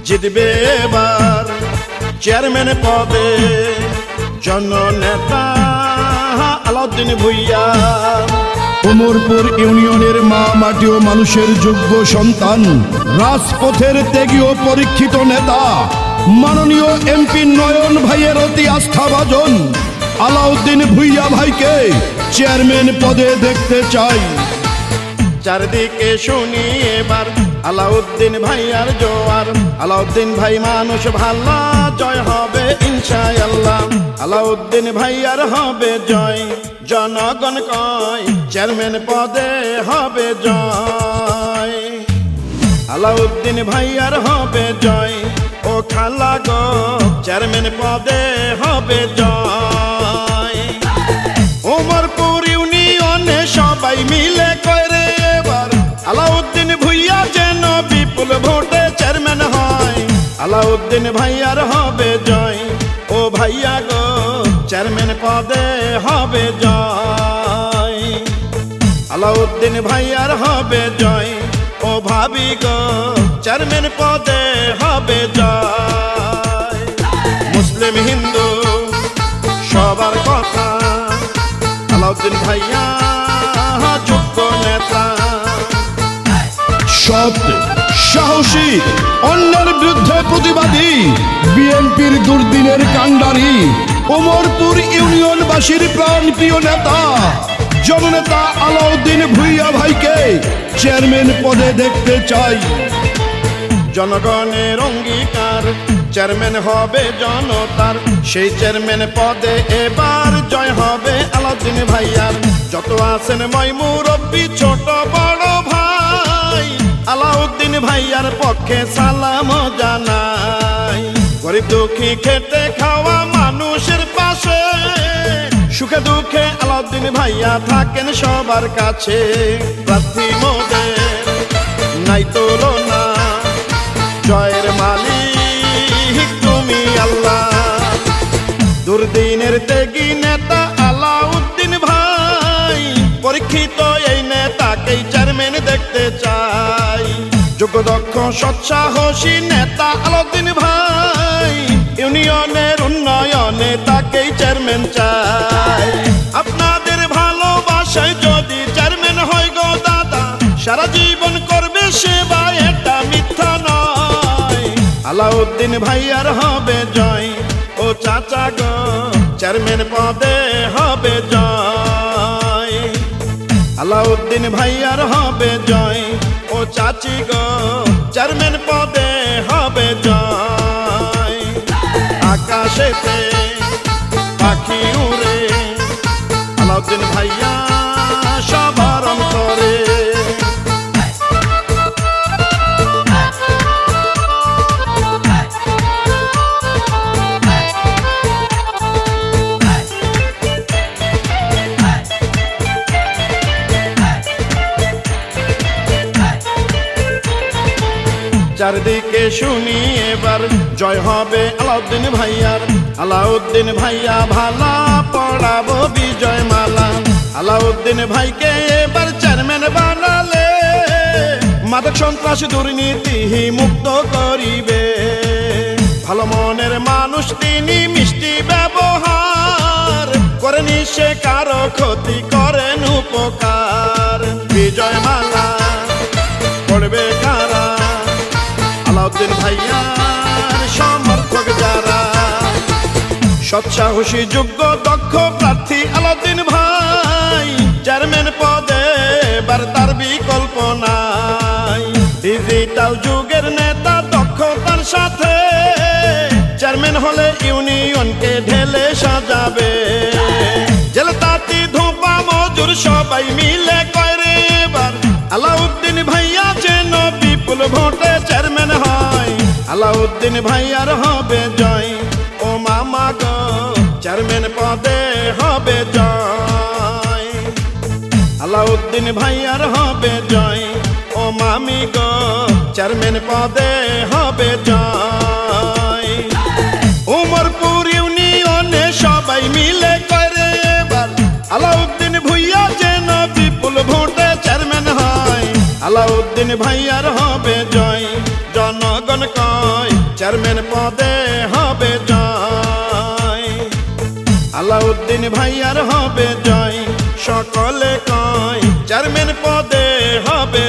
জিতবে এবার চেয়ারম্যান পদে জননেতা আলাউদ্দিন ভূঁইয়া। ওমরপুর ইউনিয়নের মা মাটি ও মানুষের যোগ্য সন্তান, রাজপথের ত্যাগী ও পরীক্ষিত নেতা, মাননীয় এমপি নয়ন ভাইয়ের অতি আস্থাভাজন আলাউদ্দিন ভূঁইয়া ভাইকে চেয়ারম্যান পদে দেখতে চাই। চারদিকে শুনি এবার আলাউদ্দিন ভাইয়ার জোয়ার। আলাউদ্দিন ভাই মানুষ ভাল্লা, জয় হবে ইনশাআল্লাহ। আলাউদ্দিন ভাইয়ার হবে জয়, জনগণ কয় চেয়ারম্যান পদে হবে জয়। আলাউদ্দিন ভাইয়ার হবে জয়, ও খালা গো চেয়ারম্যান পদে হবে জয়। ওমরপুর ইউনিয়নে সবাই মিলে কয়রে এবার আলাউদ্দিন ভূঁইয়া যেন বিপুল ভোটে চেয়ারম্যান হয়। আলাউদ্দিন ভাইয়ার হবে জয়, ও ভাইয়া গো চেয়ারম্যান পদে হবে জয়। আলাউদ্দিন ভাইয়ার হবে জয়, ও ভাবি গো চেয়ারম্যান পদে হবে জয়। মুসলিম হিন্দু সবার কথা, আলাউদ্দিন ভাইয়া যোগ্য নেতা। সৎ, সাহসী, অন্যের বিরুদ্ধে প্রতিবাদী, বিএনপির দুর্দিনের কাণ্ডারি, ওমরপুর ইউনিয়নবাসীর প্রাণপ্রিয় নেতা জননেতা আলাউদ্দিন ভূঁইয়া ভাইকে চেয়ারম্যান পদে দেখতে চাই। জনগণের অঙ্গীকার চেয়ারম্যান হবে জনতার, সেই চেয়ারম্যান পদে এবার জয় হবে আলাউদ্দিন ভাইয়ার। যত আছেন মই মুরব্বি ছোট বড় ভাই, আলাউদ্দিন ভাইয়ার পক্ষে সালাম জানাই। গরিব দুঃখী খেটে খাওয়া মানুষের পাশে, সুখে দুঃখে আলাউদ্দিন ভাইয়া থাকেন সবার কাছে। প্রার্থী মোদের নাই তুলনা, জয়ের মালিক তুমি আল্লাহ। দুর্দিনের ত্যাগী নেতা আলাউদ্দিন ভাই, পরীক্ষিত এই নেতাকেই চেয়ারম্যান দেখতে চাই। যোগ্য দক্ষ সৎসাহসী নেতা আলাউদ্দিন ভাই, ইউনিয়নের উন্নয়নে তাকেই চেয়ারম্যান চাই। আপনাদের ভালোবাসায় যদি চেয়ারম্যান হয় গো দাদা, সারা জীবন করবে সেবা, এটা মিথ্যা নয়। আলাউদ্দিন ভাইয়ার হবে জয়, ও চাচা গো চেয়ারম্যান পদে হবে জয়। আলাউদ্দিন ভাইয়ার হবে জয়, ও চাচি গো চেয়ারম্যান পদে হবে জয়। আকাশেতে পাখি উড়ে আলাউদ্দিন ভাইয়া সবার অন্তরে। চারদিকে শুনি এবার জয় হবে আলাউদ্দিন ভাইয়ার। আলাউদ্দিন ভাইয়া ভালা পড়াবো বিজয় মালা। আলাউদ্দিন ভাইকে এবার চেয়ারম্যান বানালে, মাদক সন্ত্রাস দুর্নীতি মুক্ত করিবে। ভালো মনের মানুষ তিনি, মিষ্টি ব্যবহার করেনি সে কারো ক্ষতি, করেন উপকার। বিজয় মালা পড়বে কারা আলাউদ্দিন ভাইয়ার সমর্থক যারা। সৎসাহসী যোগ্য দক্ষ প্রার্থী আলাউদ্দিন ভাই, চেয়ারম্যান পদে এবার তার বিকল্প নাই। ডিজিটাল যুগের নেতা দক্ষতার সাথে, চেয়ারম্যান হলে ইউনিয়নকে ঢেলে সাজাবে। জেলে তাঁতি ধোপা মজুর সবাই মিলে কয়রে এবার আলাউদ্দিন ভাইয়া যেন বিপুল ভোটে চেয়ারম্যান হয়। আলাউদ্দিন ভাইয়ার হবে জয়, ও মামা গো চেয়ারম্যান পদে হবে জয়। আলাউদ্দিন ভাইয়ার হবে জয়, ও মামি গো চেয়ারম্যান পদে হবে জয়। ওমরপুর ইউনিয়নে সবাই মিলে করে এবার আলাউদ্দিন ভূঁইয়া যেন বিপুল ভোটে চেয়ারম্যান হয়। আলাউদ্দিন ভাইয়ার হবে জয়, জনগণ কয় চেয়ারম্যান পদে হবে জয়, আলাউদ্দিন ভাইয়ার হবে জয়, সকলে কয় চেয়ারম্যান পদে হবে